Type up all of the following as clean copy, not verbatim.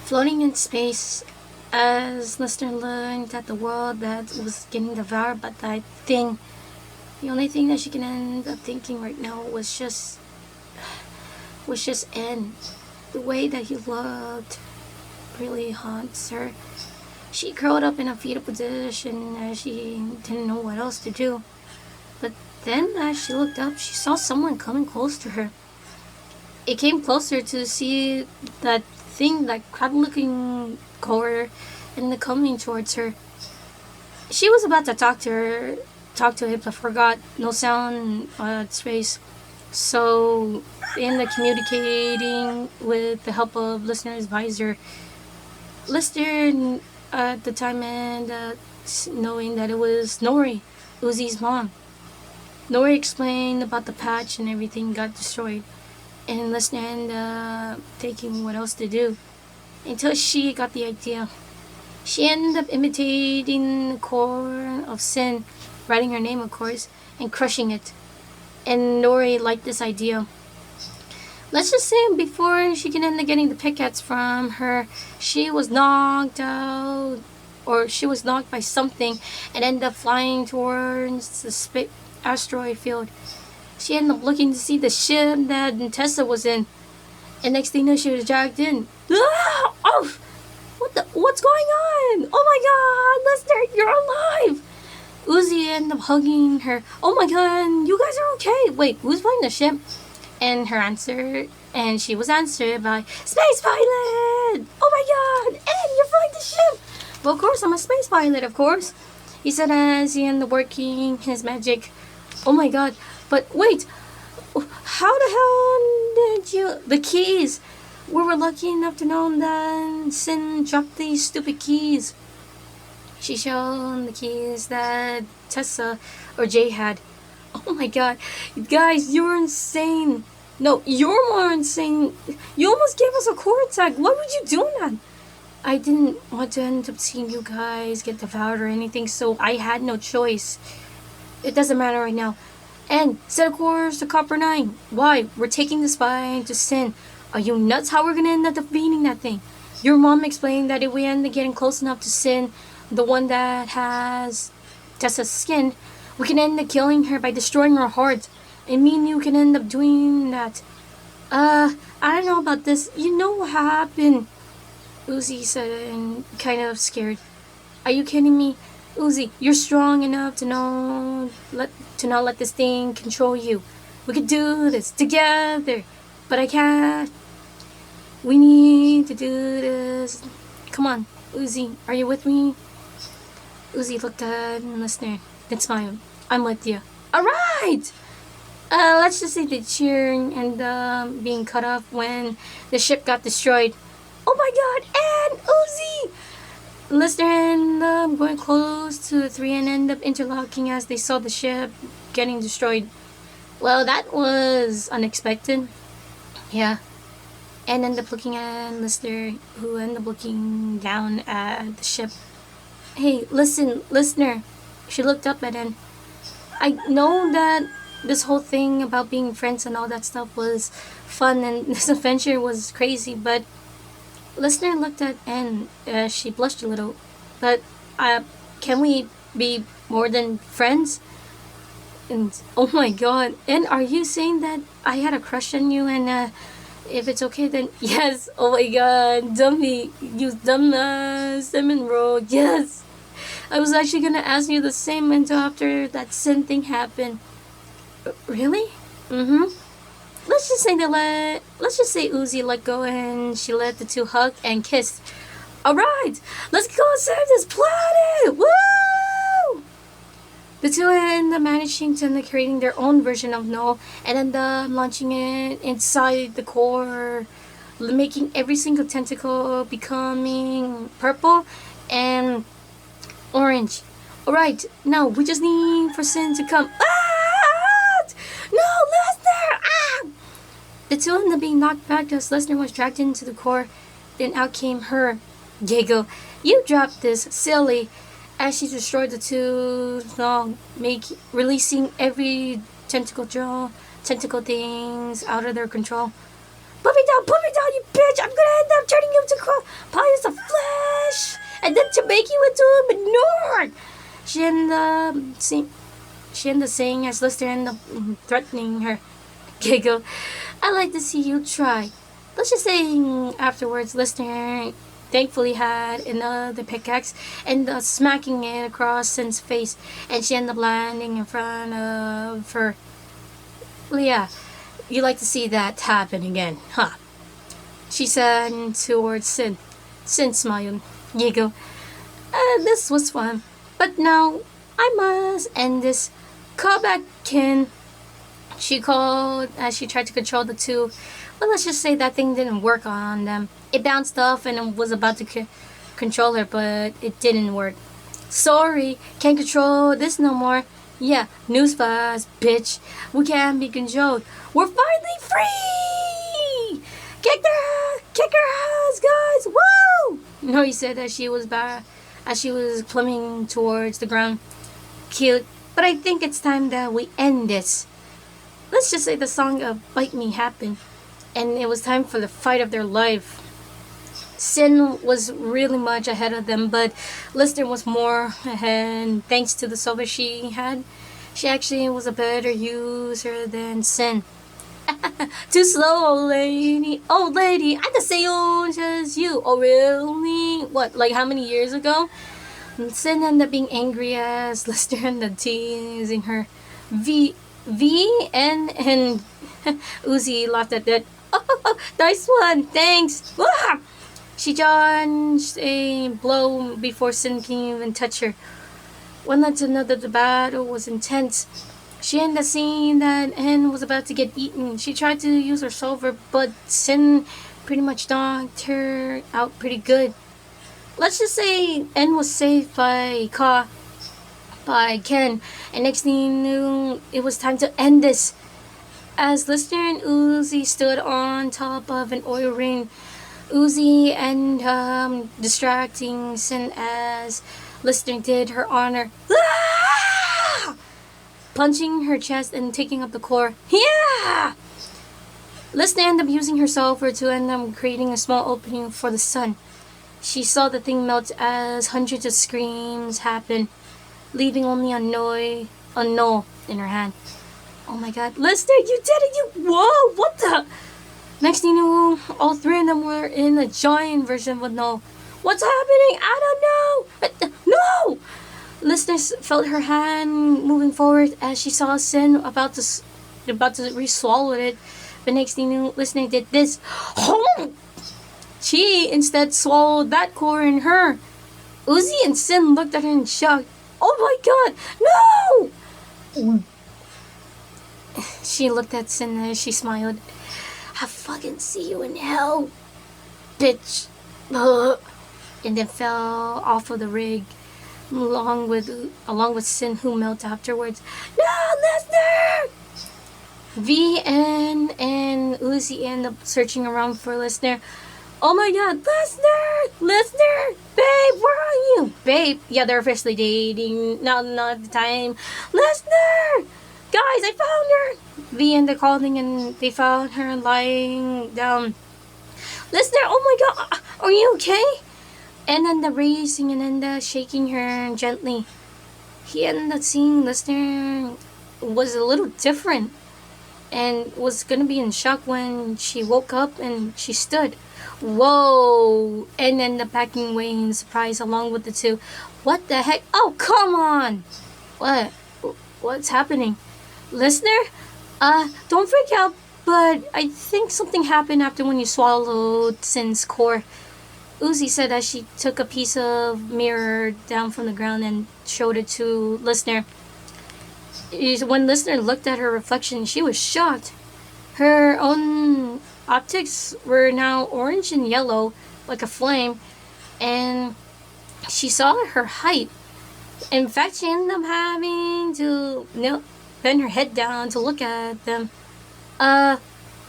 Floating in space, as listener looked at the world that was getting devoured by that thing, the only thing that she can end up thinking right now was just N. The way that he looked really haunts her. She curled up in a fetal position as she didn't know what else to do. But then, as she looked up, she saw someone coming close to her. It came closer to see that thing, that crab-looking core, and coming towards her. She was about to talk to it, but forgot. No sound on its face. So, in the communicating with the help of listener's visor, listener at the time and knowing that it was Nori, Uzi's mom. Nori explained about the patch and everything got destroyed, and listener ended up thinking what else to do until she got the idea. She ended up imitating the core of Sin, writing her name, of course, and crushing it. And Nori liked this idea. Let's just say before she can end up getting the pickaxe from her, she was knocked out, or she was knocked by something and ended up flying towards the asteroid field. She ended up looking to see the ship that Tessa was in, and next thing you know, she was dragged in. Ah! Oh! What's going on? Oh my god, Lester, you're alive! Uzi ended up hugging her. Oh my god, you guys are okay. Wait, who's flying the ship? And she was answered by Space Pilot! Oh my god! And you're flying the ship! Well, of course, I'm a space pilot, of course. He said as he ended working his magic. Oh my god, but wait! How the hell did you... The keys! We were lucky enough to know that Sin dropped these stupid keys. She showed the keys that Tessa or Jay had. Oh my god, guys, you're insane. No, you're more insane. You almost gave us a core attack. Why would you do that? I didn't want to end up seeing you guys get devoured or anything, so I had no choice. It doesn't matter right now. And set a course to Copper 9. Why? We're taking the spy to Sin. Are you nuts? How we're gonna end up defeating that thing? Your mom explained that if we end up getting close enough to Sin, the one that has Tessa's skin, we can end up killing her by destroying her heart. And me and you can end up doing that. I don't know about this. You know what happened? Uzi said, and kind of scared. Are you kidding me? Uzi, you're strong enough to not let this thing control you. We could do this together. But I can't. We need to do this. Come on, Uzi, are you with me? Uzi looked at the listener, then smiled. I'm with you. Alright! Let's just say the cheering and being cut off when the ship got destroyed. Oh my god, and Uzi! Listener ended up going close to the three and ended up interlocking as they saw the ship getting destroyed. Well, that was unexpected. Yeah. And ended up looking at Listener, who ended up looking down at the ship. Hey, listen, listener. She looked up at him. I know that this whole thing about being friends and all that stuff was fun and this adventure was crazy, but listener looked at Anne. She blushed a little. But can we be more than friends? And oh my god. And are you saying that I had a crush on you and if it's okay then yes. Oh my god. Dummy. You dumb Simon Road. Yes. I was actually gonna ask you the same until after that sin thing happened. Really? Mm-hmm. Let's just say Uzi let go and she let the two hug and kiss. Alright, let's go save this planet! Woo! The two end up managing to end up creating their own version of No and end up launching it inside the core, making every single tentacle becoming purple and orange. Alright, now we just need for Sin to come. Ah! No, Lesnar! Ah! The two ended up being knocked back as Lesnar was dragged into the core. Then out came her. Diego, you dropped this, silly. As she destroyed the two, releasing every tentacle things out of their control. Put me down, you bitch! I'm gonna end up turning you to pile and then to make you into a manure. She ended up sing- she ended up saying as Lister ended up threatening her. Giggle. I like to see you try. Let's just say afterwards, Lister thankfully had another pickaxe and smacking it across Sin's face, and she ended up landing in front of her. Well, yeah, you like to see that happen again, huh? She said towards Sin. Sin smiled. Giggle. This was fun, but now I must end this. Call back, Ken. She called as she tried to control the two. But let's just say that thing didn't work on them. It bounced off and was about to control her, but it didn't work. Sorry, can't control this no more. Yeah, newsflash, bitch. We can't be controlled. We're finally free! Kick her ass, guys! Woo! No, he said as she was plummeting towards the ground. Cute, but I think it's time that we end this. Let's just say the song of Bite Me happened, and it was time for the fight of their life. Sin was really much ahead of them, but Lister was more ahead thanks to the silver she had. She actually was a better user than Sin. Too slow, old lady. Old lady, I'm the same old as you. Oh, really? What, like how many years ago? Sin ended up being angry as Lister ended up teasing her. And Uzi laughed at that. Oh, nice one, thanks. Ah! She dodged a blow before Sin can even touch her. One led to another, the battle was intense. She ended up seeing that N was about to get eaten. She tried to use her silver, but Sin pretty much knocked her out pretty good. Let's just say N was saved by Ken, and next thing you knew, it was time to end this. As Lister and Uzi stood on top of an oil ring, Uzi and distracting Sin as Lister did her honor. Ah! Punching her chest and taking up the core. Yeah! Lister ended up using her silver to end up creating a small opening for the sun. She saw the thing melt as hundreds of screams happened, leaving only a null in her hand. Oh my god. Lister, you did it! Whoa! What the? Next thing you knew, all three of them were in a giant version of a null. What's happening? I don't know! No! Lister felt her hand moving forward as she saw Sin about to re-swallow it. But next thing you knew, Lister did this. Oh! She instead swallowed that core in her. Uzi and Sin looked at her in shock. Oh my god! No! She looked at Sin as she smiled. I fucking see you in hell, bitch. And then fell off of the rig, along with Sin, who melted afterwards. No, Lister! VN and Uzi end up searching around for Lister. Oh my god, Lister, babe, where are you? Babe, yeah, they're officially dating. Not at the time. Lister! Guys, I found her! V and they're calling and they found her lying down. Lister, oh my god, are you okay? And then the racing and then the shaking her gently. He ended up seeing Lister was a little different and was gonna be in shock when she woke up and she stood. Whoa! And then the backing away in surprise along with the two. What the heck? Oh, come on! What? What's happening? Listener? Don't freak out, but I think something happened after when you swallowed Sin's core. Uzi said as she took a piece of mirror down from the ground and showed it to Listener. When Listener looked at her reflection, she was shocked. Her own optics were now orange and yellow, like a flame, and she saw her height. In fact, she ended up having to bend her head down to look at them.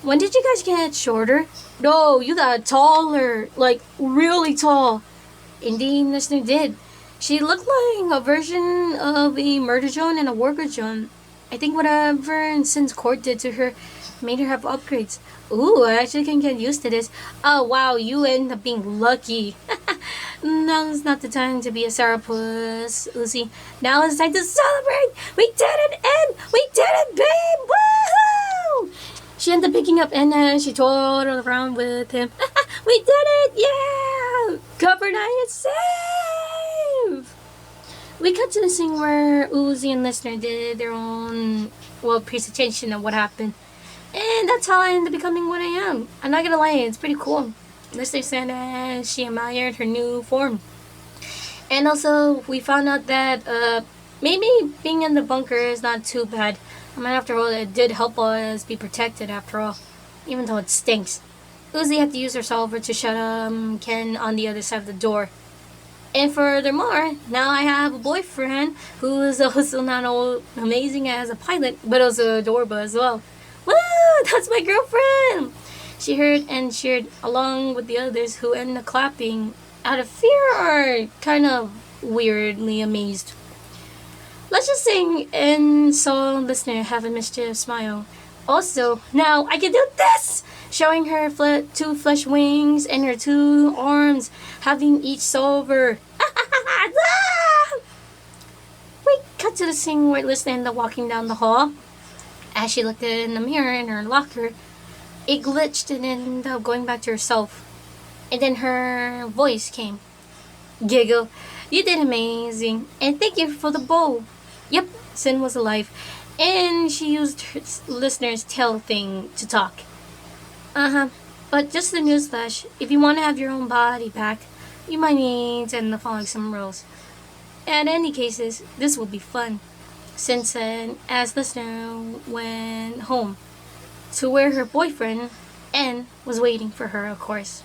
When did you guys get shorter? No, you got taller, like really tall. Indeed, Listener did. She looked like a version of a murder drone and a worker drone. I think whatever Sin's court did to her made her have upgrades. Ooh, I actually can get used to this. Oh wow, you end up being lucky. Now is not the time to be a sourpuss, Lucy. Now is time to celebrate! We did it, Ed! We did it, babe! Woohoo! She ended up picking up Anna. She told around with him. We did it! Yeah! Copper Night is safe! We cut to the scene where Uzi and Listener did their own, presentation of what happened. And that's how I ended up becoming what I am. I'm not gonna lie, it's pretty cool. Listener said that she admired her new form. And also, we found out that maybe being in the bunker is not too bad. I mean, after all, it did help us be protected after all, even though it stinks. Uzi had to use her solver to shut Ken on the other side of the door. And furthermore, now I have a boyfriend who is also not only amazing as a pilot, but also adorable as well. Woo! That's my girlfriend! She heard and cheered along with the others who ended up clapping out of fear or kind of weirdly amazed. Let's just sing and saw Listener have a mischievous smile. Also, now I can do this! Showing her two flesh wings and her two arms, having each solver. We cut to the scene where Listener ended up walking down the hall. As she looked in the mirror in her locker, it glitched and ended up going back to herself. And then her voice came. Giggle, you did amazing, and thank you for the bow. Yep, Sin was alive, and she used her Listener's tail thing to talk. But just a newsflash, if you want to have your own body back, you might need to end up following some rules. In any cases, this will be fun. Sin said as Listener went home to where her boyfriend, N, was waiting for her, of course.